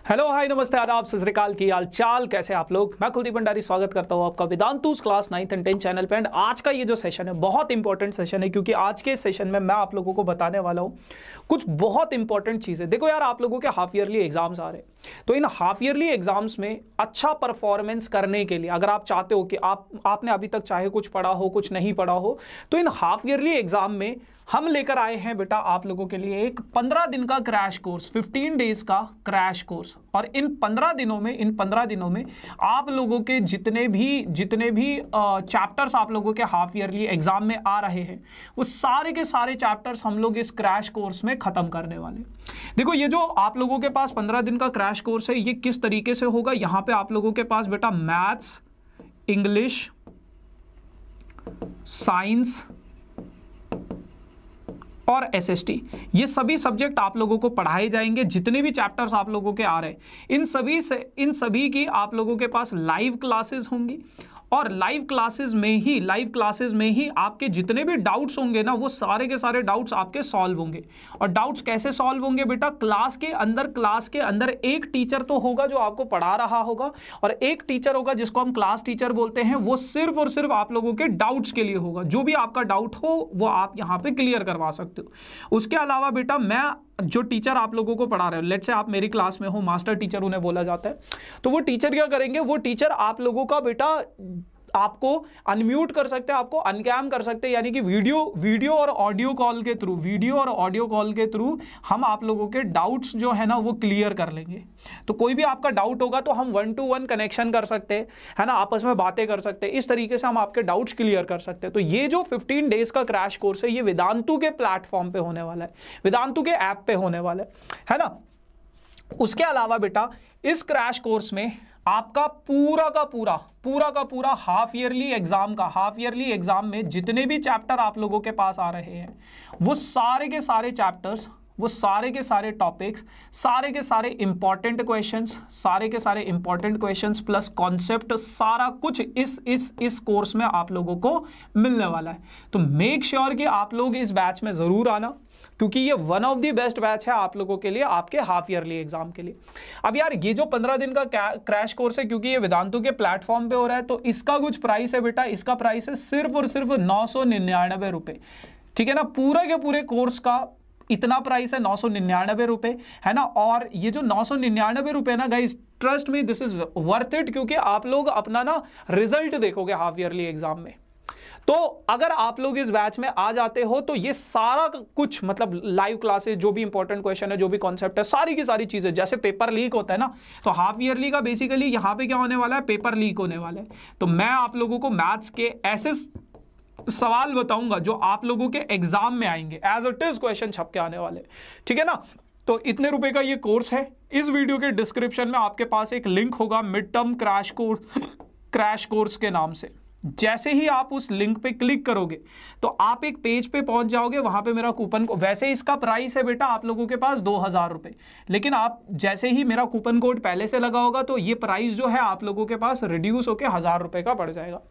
Hello hi नमस्ते आदाब सत श्री अकाल की हाल चाल कैसे आप लोग। मैं कुलदीप भंडारी स्वागत करता हूँ आपका Vedantu's class 9th and 10th channel पे। एंड आज का ये जो सेशन है बहुत इंपॉर्टेंट सेशन है, क्योंकि आज के सेशन में मैं आप लोगों को बताने वाला हूँ कुछ बहुत इंपॉर्टेंट चीज़ें। देखो यार, आप लोगों के हाफ ईयरली एग्जाम्स आ रहे हैं, तो इन हाफ ईयरली एग्जाम्स में अच्छा परफॉर्मेंस करने के लिए अगर आप चाहते हो कि आपने अभी तक चाहे कुछ पढ़ा हो कुछ नहीं पढ़ा हो, तो इन हाफ ईयरली एग्जाम में हम लेकर आए हैं बेटा आप लोगों के लिए एक 15 दिन का क्रैश कोर्स, 15 डेज का क्रैश कोर्स। और इन 15 दिनों में आप लोगों के जितने भी चैप्टर्स आप लोगों के हाफ ईयरली एग्जाम में आ रहे हैं, वो सारे के सारे चैप्टर्स हम लोग इस क्रैश कोर्स में खत्म करने वाले। देखो, ये जो आप लोगों के पास 15 दिन का क्रैश कोर्स है, ये किस तरीके से होगा। यहां पे आप लोगों के पास बेटा मैथ्स, इंग्लिश, साइंस और एसएसटी, ये सभी सब्जेक्ट आप लोगों को पढ़ाए जाएंगे। जितने भी चैप्टर्स आप लोगों के आ रहे हैं, इन सभी की आप लोगों के पास लाइव क्लासेस होंगी। और लाइव क्लासेस में ही आपके जितने भी डाउट्स होंगे ना, वो सारे के सारे डाउट्स आपके सॉल्व होंगे। और डाउट्स कैसे सॉल्व होंगे बेटा, क्लास के अंदर एक टीचर तो होगा जो आपको पढ़ा रहा होगा, और एक टीचर होगा जिसको हम क्लास टीचर बोलते हैं। वो सिर्फ और सिर्फ आप लोगों के डाउट्स के लिए होगा। जो भी आपका डाउट हो वो आप यहाँ पे क्लियर करवा सकते हो। उसके अलावा बेटा, मैं जो टीचर आप लोगों को पढ़ा रहे हो, लेट्स से आप मेरी क्लास में हो, मास्टर टीचर उन्हें बोला जाता है, तो वो टीचर क्या करेंगे, वो टीचर आप लोगों का बेटा आपको अनम्यूट कर सकते हैं, आपको अनकैम कर सकते हैं, यानी कि वीडियो और ऑडियो कॉल के थ्रू हम आप लोगों के डाउट्स जो है ना वो क्लियर कर लेंगे। तो कोई भी आपका डाउट होगा तो हम 1-to-1 कनेक्शन कर सकते हैं, है ना, आपस में बातें कर सकते हैं। इस तरीके से हम आपके डाउट्स क्लियर कर सकते हैं। तो ये जो 15 डेज का क्रैश कोर्स है, ये वेदांतु के प्लेटफॉर्म पे होने वाला है, वेदांतु के ऐप पे होने वाला है ना। उसके अलावा बेटा, इस क्रैश कोर्स में आपका पूरा का पूरा हाफ ईयरली एग्जाम में जितने भी चैप्टर आप लोगों के पास आ रहे हैं, वो सारे के सारे चैप्टर्स, वो सारे के सारे टॉपिक्स, सारे के सारे इंपॉर्टेंट क्वेश्चंस प्लस कॉन्सेप्ट, सारा कुछ इस कोर्स में आप लोगों को मिलने वाला है। तो मेक श्योर कि आप लोग इस बैच में जरूर आना, क्योंकि ये one of the best batch है आप लोगों के लिए, आपके हाफ ईयरली एग्जाम के लिए। अब यार, ये जो 15 दिन का क्रैश कोर्स है, क्योंकि ये वेदांतु के प्लेटफॉर्म पे हो रहा है, तो इसका कुछ प्राइस है बेटा, इसका प्राइस है सिर्फ और सिर्फ 999 रुपए। ठीक है ना, पूरे के पूरे कोर्स का इतना प्राइस है 999 रुपए, है ना। और ये जो 999 रुपए ना guys, trust me this is worth it, क्योंकि आप लोग अपना ना रिजल्ट देखोगे हाफ ईयरली एग्जाम में। तो अगर आप लोग इस बैच में आ जाते हो, तो ये सारा कुछ, मतलब लाइव क्लासेस, जो भी इंपॉर्टेंट क्वेश्चन है, जो भी कॉन्सेप्ट है, सारी की सारी चीजें, जैसे पेपर लीक होता है ना, तो हाफ ईयरली का बेसिकली यहाँ पे क्या होने वाला है, पेपर लीक होने वाला है। तो मैं आप लोगों को मैथ्स के ऐसे सवाल बताऊंगा जो आप लोगों के एग्जाम में आएंगे, एज इट इज क्वेश्चन छप के आने वाले, ठीक है ना। तो इतने रुपए का ये कोर्स है। इस वीडियो के डिस्क्रिप्शन में आपके पास एक लिंक होगा मिड टर्म क्रैश कोर्स के नाम से। जैसे ही आप उस लिंक पे क्लिक करोगे तो आप एक पेज पे पहुंच जाओगे, वहां पे मेरा कूपन, वैसे इसका प्राइस है बेटा आप लोगों के पास 2000 रुपए, लेकिन आप जैसे ही मेरा कूपन कोड पहले से लगा होगा, तो ये प्राइस जो है आप लोगों के पास रिड्यूस होकर 1000 रुपए का पड़ जाएगा।